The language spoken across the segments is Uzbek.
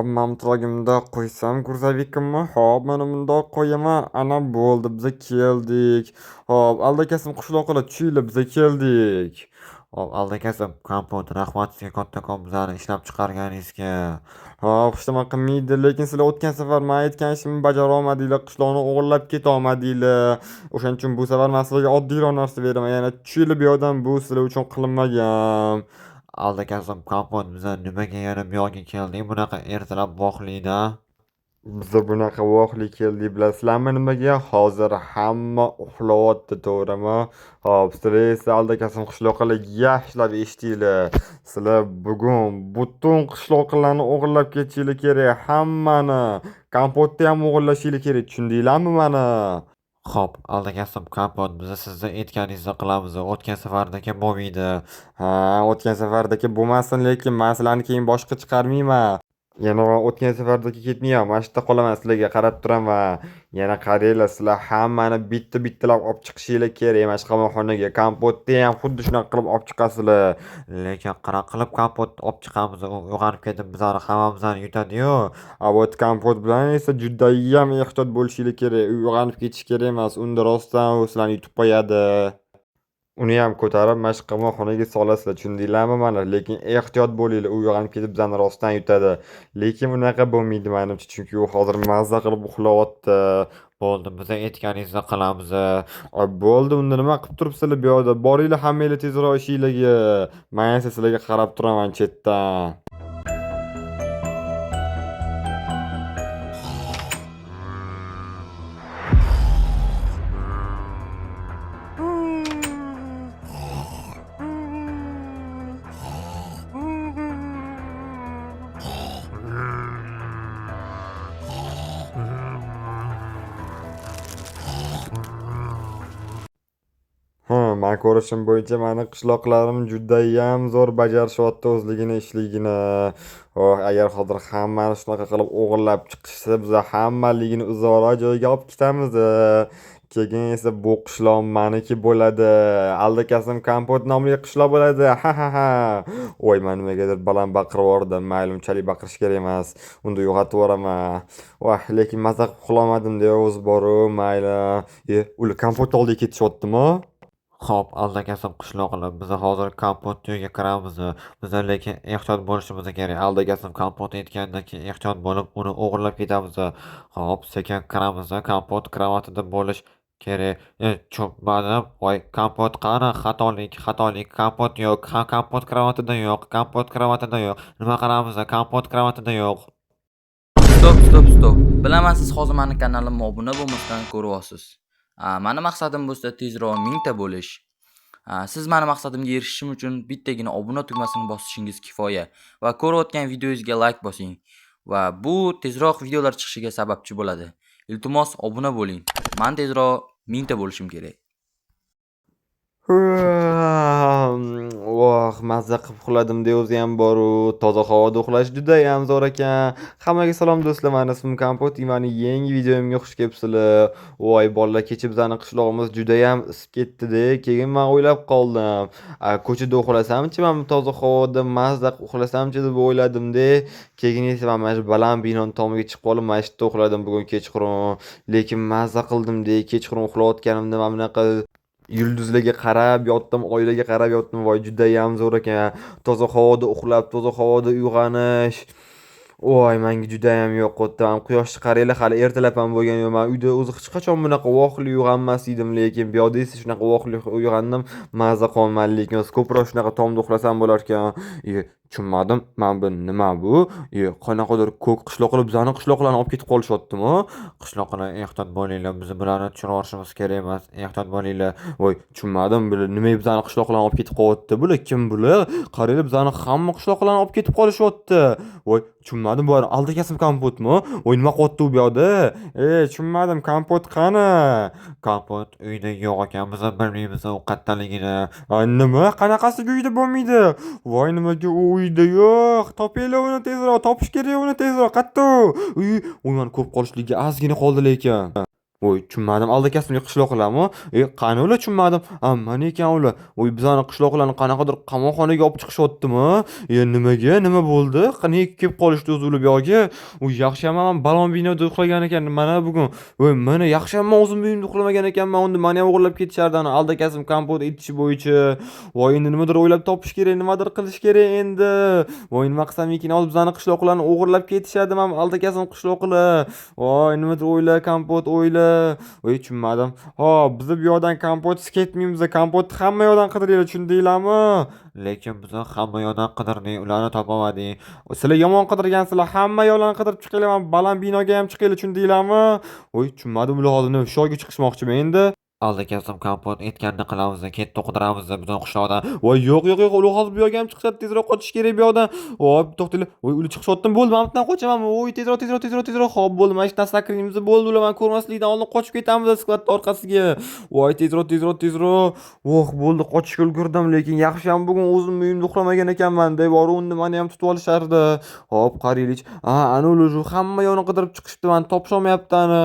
Hop, mamtirogimda qo'ysam kurzavikimmi? Hop, mana bundoq qo'yaman. Ana bo'ldi, biza keldik. Hop, aldakasim qishloqqa tushinglar, biza keldik. Hop, aldakasim, kompot, rahmat sizga kattakon bizlarni ishlab chiqarganingizga. Hop, xushtaman qilmaydi, lekin sizlar o'tgan safar men aytgan ishimni bajara olmadinglar, qishloqni o'g'irlab keta olmadinglar. O'shaning uchun bu safar men sizlarga oddiyroq narsa beraman. Yana tushinglar bu yoqdan, bu sizlar uchun qilinmagan. Aldakazim kompot, biza nimaga yana bu yoqqa keldik bunaqa ertalab voqlikda? Biza bunaqa voqli keldik bilasizlarmi nimaga? Hozir hamma uxlayapti, to'g'rimi? Hop, sizlar esa aldakazim qishloqilar yaxshilab eshitinglar. Sizlar bugun butun qishloqilarni o'g'irlab ketishinglar kerak, hammani. Kompotni ham o'g'irlashinglar kerak, tushundinglarmi mani? Xo'p, aldakasim kompot, biz sizni aytganingizni qilamiz. O'tgan safardagi bo'lmaydi. Ha, o'tgan safardagi bo'lmasin, lekin men sizlarni keyin boshqa chiqarmayman. Yana o'tgan safardagi ketmayman. Mana shu yerda qolaman, sizlarga qarab turaman. Yana qaranglar, sizlar hammani bitta-bittalab olib chiqishinglar kerak mana shu qamoqxonaga. Kompotni ham xuddi shunaqa qilib olib chiqasizlar. Lekin qanaqa qilib kompot olib chiqamiz? U uyg'onib ketib bizlarni hammamizni yutadi-yu. A bu kompot bilan esa judayam ehtiyot bo'lishinglar kerak. U uyg'onib ketish kerak emas. Unda rostdan u sizlarni yutib qo'yadi. Uni ham ko'tarib mana shu qamoqxonaga solasizlar, tushundinglarmi mana? Lekin ehtiyot bo'linglar, u uyg'onib ketib bizani rostdan yutadi. Lekin unaqa bo'lmaydi menimcha, chunki u hozir mazza qilib uxlayapti. Bo'ldi, biz aytganingizni qilamiz. Bo'ldi, unda nima qilib turibsizlar bu yoqda? Boringlar hammanglar tezroq ishinglarga. Men esa sizlarga qarab turaman chetdan. Men ko'rishim bo'yicha mani qishloqlarim judayam zo'r bajarishyapti o'zligini ishligini. Agar hozir hammani shunaqa qilib o'g'irlab chiqishsa, biz hammaligini uzoqroq joyga olib ketamiz. Keyin esa bu qishloq meniki bo'ladi. Aldakasim kompot nomli qishloq bo'ladi. Ha ha ha. Voy, men nimagadir baland baqirib yubordim. Mayli, unchalik baqirish kerak emas. Unda uyg'otib yuboraman. Voy, lekin mazza qilib uxlamadim-da, o'zi boru, mayli. Ular kompot oldiga ketishyaptimi? Xo'p, aldakasim qishloqlar, biz hozir kompot uyiga kiramiz. Biz lekin ehtiyot bo'lishimiz kerak. Aldakasim kompot aytgandan keyin ehtiyot bo'lib, uni o'g'irlab ketamiz. Xo'p, sekin kiramiz. Kompot kravatida bo'lish kerak. Cho'pmadim. Voy, kompot qani? Xatolik, kompot yo'q. Kompot kravatida yo'q. Kompot kravatida yo'q. Nima qilamiz? Kompot kravatida yo'q. Stop. Bilaman, siz hozir meni kanalimga obuna bo'lmasdan ko'ryapsiz. Mani maqsadim bo'lsa tezroq 1000 ta bo'lish. Siz mani maqsadimga erishishim uchun bittagina obuna tugmasini bosishingiz kifoya va ko'rayotgan videoyingizga like bosing va bu tezroq videolar chiqishiga sababchi bo'ladi. Iltimos obuna bo'ling. Men tezroq 1000 ta bo'lishim kerak. Voh, mazza qilib uxladim-da, o'zi ham boru. Toza havoda uxlash judayam zo'r ekan. Hammaga salom do'stlar, meni ismim Kompot. Meni yangi videomga xush kelibsizlar. Voy bolalar, kecha bizning qishlog'imiz judayam isib ketdi-da. Keyin men o'ylab qoldim. Ko'chada uxlasamchi, men toza havoda mazza qilib uxlasamchi deb o'yladim-da. Keyin esa men mana shu baland binoning tomiga chiqib qolib, mana shu yerda uxladim bugun kechqurun. Lekin mazza qildim-da, kechqurun uxlayotganimda men bunaqa yulduzlarga qarab yotdim, oilaga qarab yotdim. Voy, judayam zo'r ekan. Toza havoda uxlab, toza havoda uyg'onish. Voy, menga judayam yoqyapti. Quyoshni qaranglar, hali ertalab ham bo'lgan yo'q. Men uyda o'zi hech qachon bunaqa voqli uyg'onmas edim, lekin bu yoqda esa shunaqa voqli uyg'ondim. Mazza qolmadi, lekin ko'proq shunaqa tomda uxlasam bo'lar ekan. Tushunmadim. Men bu nima bu? Qanaqadir ko'k qishloqlar bizning qishloqlarni olib ketib qolishyaptimi? Qishloqlar, ehtiyot bo'linglar. Biz bularni tushirib yuborishimiz kerak emas. Ehtiyot bo'linglar. Voy, tushunmadim. Bular nima bizning qishloqlarni olib ketib qolyapti? Bular kim bular? Qaranglar, bizning hamma qishloqlarni olib ketib qolishyapti. Voy, tushunmadim. Bu aldakasim kompotmi? Voy, nima qilyapti u bu yoqda? Tushunmadim. Kompot qani? Kompot uyda yo'q ekan. Biz bilmaymiz u qayerdaligini. Nima? Qanaqasiga uyda bo'lmaydi? Voy, nimaga u uyda yo'q? Topinglar uni tezroq. Topish kerak uni tezroq. Qayerda u? Uy, men ko'p qolishligiga ozgina qoldi lekin. Voy tushunmadim. Aldakasimga qishloqlarmi? Qani ular tushunmadim. Mana ekan ular. Voy bizani qishloqlarni qanaqadir qamoqxonaga olib chiqishyaptimi? Nimaga? Nima bo'ldi? Qani kelib qolishdi o'zi ular bu yoqqa? Voy yaxshiyam men balon binoda uxlagan ekan mana bugun. Voy mana yaxshiyam men o'zim uyimda uxlamagan ekanman. Unda meni ham o'g'irlab ketishardi ana aldakasim kompot etishi bo'yicha. Voy endi nimadir o'ylab topish kerak, nimadir qilish kerak endi. Voy nima qilsam ekan? Hozir bizani qishloqlarni o'g'irlab ketishadi men aldakasim qishloqlar. Voy nimadir o'yla, kompot o'yla. Voy tushunmadim. Hop, biz bu yoqdan kompotsiz ketmaymiz. Kompotni hamma yoqdan qidiraylik, tushundinglarmi? Lekin biz hamma yoqdan qidirdik, ularni topolmadik. Sizlar yomon qidirgansizlar, hamma yoqdan qidirib chiqinglar, men baland binoga ham chiqaylik, tushundinglarmi? Voy tushunmadim, ular hozir nima shoyga chiqishmoqchimi endi? Aldakasam kompot aytganini qilamiz, ketdi qidiramiz bizon qishloqdan. Voy yo'q, ular hozir bu yoqqa ham chiqishadi, tezroq qochish kerak bu yoqdan. Hop, to'xtanglar. Voy ular chiqishyaptimi? Bo'ldi, men bundan qochaman. Voy tezroq. Hop, bo'ldi, mashinadan sakraymiz. Bo'ldi, ular men ko'rmaslikdan oldin qochib ketamiz skvat orqasiga. Voy tezroq. Bo'ldi, qochishga ulgurdim, lekin yaxshiyam bugun o'zim uyimda uxlamagan ekanman. Devorni meni ham tutib olishardi. Hop, qaraylik. Ana ular hamma yoqni qidirib chiqishibdi, men topisholmayapti ana.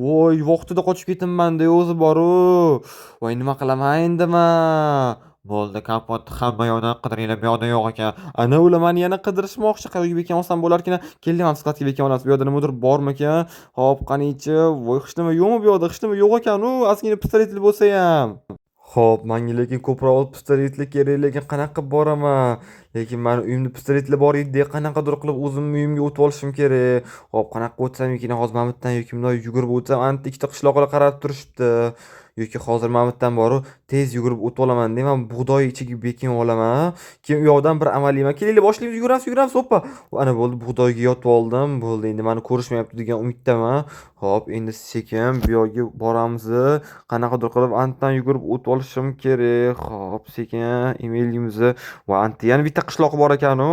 Voy, vaqtida qochib ketinman-da, o'zi bor-u. Voy nima qilaman endi men? Bo'ldi, kompotni hamma yoqdan qidiringlar, bu yoqda yo'q ekan. Ana ular meni yana qidirishmoqchi, qayerga bekin olsam bo'larkan. Keldim, ham sklatga bekin olamiz. Bu yoqda nimadir bormikan? Hop, qani-chi? Voy hech nima yo'qmi bu yoqda? Hech nima yo'q ekan-u, ozgina pistoletli bo'lsa ham. Xo'p, menga lekin ko'proq pistoletli kerak, lekin qanaqa qilib boraman? Lekin meni uyimda pistoletli bor edi, qanaqadir qilib o'zim uyimga o'tib olishim kerak. Xo'p, qanaqa o'tsam ekan? Hozir mana bu yerdan yoki bunday yugurib o'tsam, anta ikkita qishloqlar qarab turishibdi. Yoki hozir mana bu yerdan borib, tez yugurib o'tib olaman deyman, bug'doy ichiga bekin olaman. Keyin u yoqdan bir amaliyman. Kelinglar, boshlaymiz, yuguramiz, hoppa. Ana bo'ldi, bug'doyga yotib oldim. Bo'ldi, endi meni ko'rishmayapti degan umiddaman. Hop, endi sekin bu yoqqa boramiz. Qanaqadir qilib antdan yugurib o'tib olishim kerak. Hop, sekin emailimiz. Va anta yana bitta qishloq bor ekan-u.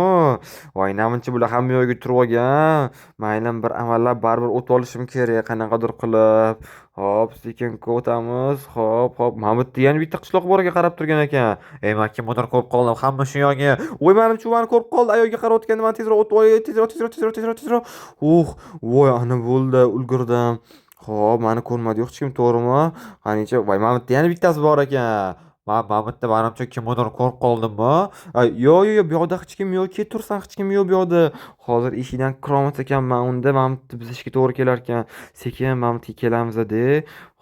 Voy, namuncha bular hamma yoqga turib olgan. Mayli bir amallab baribir o'tib olishim kerak, qanaqadir qilib. Hop, sekin o'tamiz. Hop. Mana bu yerda yana bitta qishloq bor ekan, qarab turgan ekan. Men kimdir ko'rib qoldim, hamma shu yoqqa. Voy, menimcha u meni ko'rib qoldi. Ayoqqa qarayotganda men tezroq o'tib olay, tezroq. Voy, ana bo'ldi, ulgurdim. Xo'p, meni ko'rmadi hech kim, to'g'rimi? Qanicha, voy, mana bu yerda yana bittasi bor ekan. Mana bu yerda menimcha kimdir ko'rib qoldimmi? Yo'q, bu yoqda hech kim yo'q. Ket tursan, hech kim yo'q bu yoqda. Hozir eshikdan kiramas ekanman, unda mana bu yerda biz ishga to'g'ri kelar ekan. Sekin mana bu yerga kelamiz-da.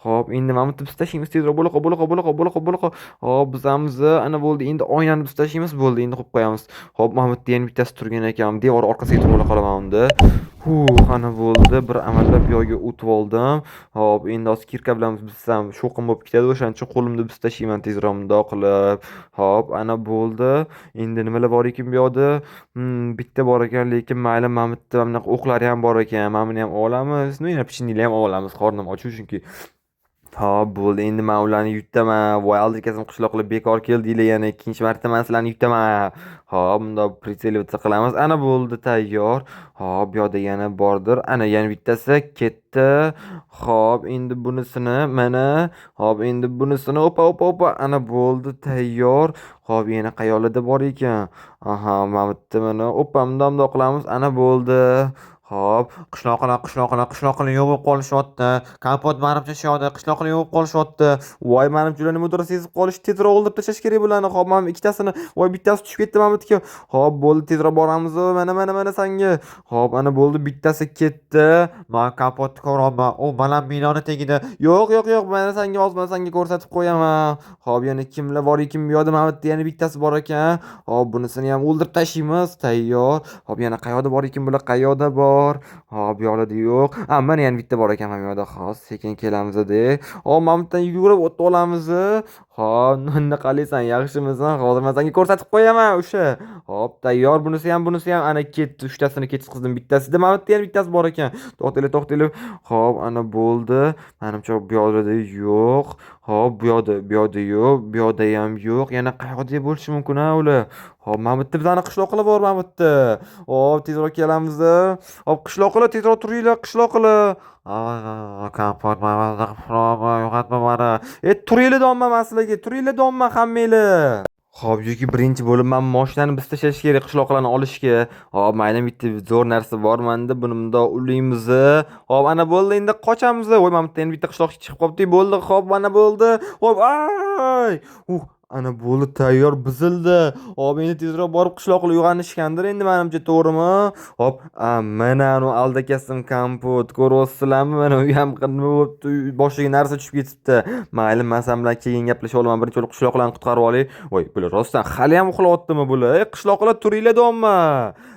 Hop, endi mana bu yerda biz tashlaymiz, tezroq bo'laqa. Hop, bizamiz. Ana bo'ldi, endi oynani biz tashlaymiz, bo'ldi, endi qo'yib qo'yamiz. Hop, mana bu yerda yana bittasi turgan ekan. Devor orqasiga turib qolaman unda. Ana bo'ldi, bir amallab bu yoqqa o'tib oldim. Hop, endi hozir kirka bilan bizsam sho'qim bo'lib ketadi, o'shaning uchun qo'limda biz tashlayman tezroq bundoq qilib. Hop, ana bo'ldi. Endi nimalar bor ekan bu yoqda? Bitta bor ekan, lekin mayli, mana bu yerda bunaqa o'qlari ham bor ekan. Mana buni ham olamiz. No, yana pichinnilar ham olamiz, qornim och chunki. Hop, bo'ldi, endi men ularni yutaman. Voy, aldakasam qishloqlar bekor keldinglar, yana ikkinchi marta men sizlarni yutaman. Hop, bundoq pritselyatsiya qilamiz. Ana bo'ldi, tayyor. Hop, bu yoqda yana bordir. Ana yana bittasi ketdi. Hop, endi bunisini mana. Hop, endi bunisini opa. Ana bo'ldi, tayyor. Hop, yana qayerlarda bor ekan? Aha, mana bu yerda mana. Opa, bundoq qilamiz. Ana bo'ldi. Hop, qishloqlar yo'q bo'lib qolishyapti. Kompot menimcha shu yoqda qishloqlar yo'q bo'lib qolishyapti. Voy, menimcha ular nimadir sezib qolish, tezroq o'ldirib tashlash kerak bularni. Hop, mana ikkitasini, voy, bittasi tushib ketdi mana bu yerga. Hop, bo'ldi, tezroq boramiz. Mana sanga. Hop, ana bo'ldi, bittasi ketdi. Men kompotni ko'raman. U baland binoni tagida. Yo'q, mana sanga ko'rsatib qo'yaman. Hop, yana kimlar bor ekan bu yoqda? Mana bu yerda yana bittasi bor ekan. Hop, bunisini ham o'ldirib tashlaymiz. Tayyor. Hop, yana qayerda bor ekan bular? Qayerda bor? Hop, bu yoqda yo'q. Mana yana bitta bor ekan mana bu yoqda. Hop, sekin kelamiz-da. Hop, mana bu yerdan yugurib o'tib olamiz. Hop, nima qilaysan, yaxshimisan? Hozir men senga ko'rsatib qo'yaman o'sha. Hop, tayyor. Bunisi ham ana ketdi. Uchtasini ketqizdim, bittasida. Mana bu yerda yana bittasi bor ekan. To'xtanglar. Hop, ana bo'ldi. Menimcha bu yoqda yo'q. Hop, bu yoqda yo'q. Bu yoqda ham yo'q. Yana qayerda bo'lishi mumkin ular? Hop, mana bu yerda bizani qishloqlar bor mana bu yerda. Hop, tezroq kelamiz. Hop, qishloqlar, tezroq turinglar, qishloqlar. Kompot yo'qotma mani. Turinglar domma, men sizlarga, turinglar domma hammanglar. Xo'p, yoki birinchi bo'lib men mashinani biz tashlash kerak qishloqlarni olishga. Hop, mayli bitta zo'r narsa bor menda. Buni bundoq ulaymiz. Hop, ana bo'ldi, endi qochamiz. Voy, men bitta bitta qishloqcha chiqib qolibdi. Bo'ldi, hop, mana bo'ldi. Hop, ay! Ana bo'ldi, tayyor buzildi. Hop, endi tezroq borib qishloqlar uyg'onishgandir endi menimcha, to'g'rimi? Hop, mana anu aldakasim kompot. Ko'ryapsizlarmi? Mana u ham nima bo'pti? Boshiga narsa tushib ketibdi. Mayli, men sen bilan keyin gaplashib olaman. Birinchi bo'lib qishloqlarni qutqarib olay. Voy, bular rostdan hali ham uxlayaptimi bular? Qishloqlar turinglar-da.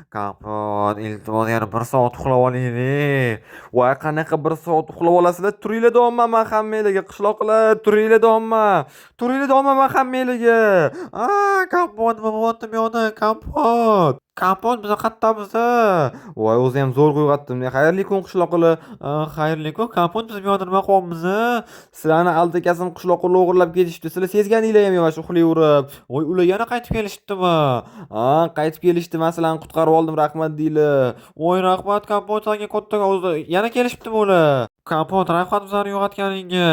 Kompot, iltimos yana 1 soat uxlab olaylik. Voy, qanaqa 1 soat uxlab olasizlar? Turinglar-da, men hammanglarga qishloqlar, turinglar-da. Turinglar-da, men hammanglarga. Kompot, nima bo'lyapti bu yoqda? Kompot. Kompot, biz qayerdamiz? Voy, o'zi ham zo'r uyg'otdim. Xayrli kun qishloqlar. Xayrli kun. Kompot, biz bu yoqda nima qilyapmiz? Sizlarni aldakasim qishloqqa o'g'irlab ketishdi. Sizlar sezganinglar ham yo'q, uxlayverib. Voy, ular yana qaytib kelishdimi? Qaytib kelishdi. Men sizlarni qutqarib oldim, rahmat deylar. Voy, rahmat Kompot, senga katta o'zi. Yana kelishibdimi ular? Kompot, rahmat bizlarni yo'qotganingga.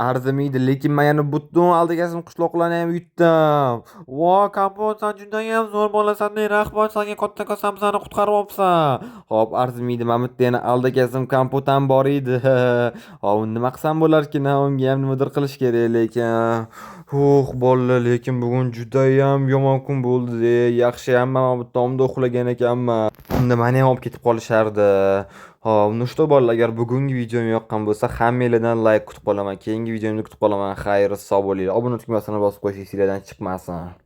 Arzimaydi, lekin men yana butun aldakasim qishloqlarni ham yutdim. Voy, Kompot, sen judayam zo'r bo'lasan. Rahmat, senga katta bizlarni qutqarib olibsan. Hop, arzimaydi, men bitta yana aldakasim Kompot ham bor edi. Hop, nima qilsam bo'larkin? Unga ham nimadir qilish kerak lekin. Bolalar, lekin bugun judayam yomon kun bo'ldi. Yaxshiyam men bitta tomda uxlagan ekanman. Unda meni ham olib ketib qolishardi. Hop, ну что bolalar, agar bugungi videom yoqqan bo'lsa, hammanglardan like kutib qolaman. Keyingi videomni kutib qolaman. Xayr, sog' bo'linglar. Obuna tugmasini bosib qo'ying, sizlardan chiqmasin.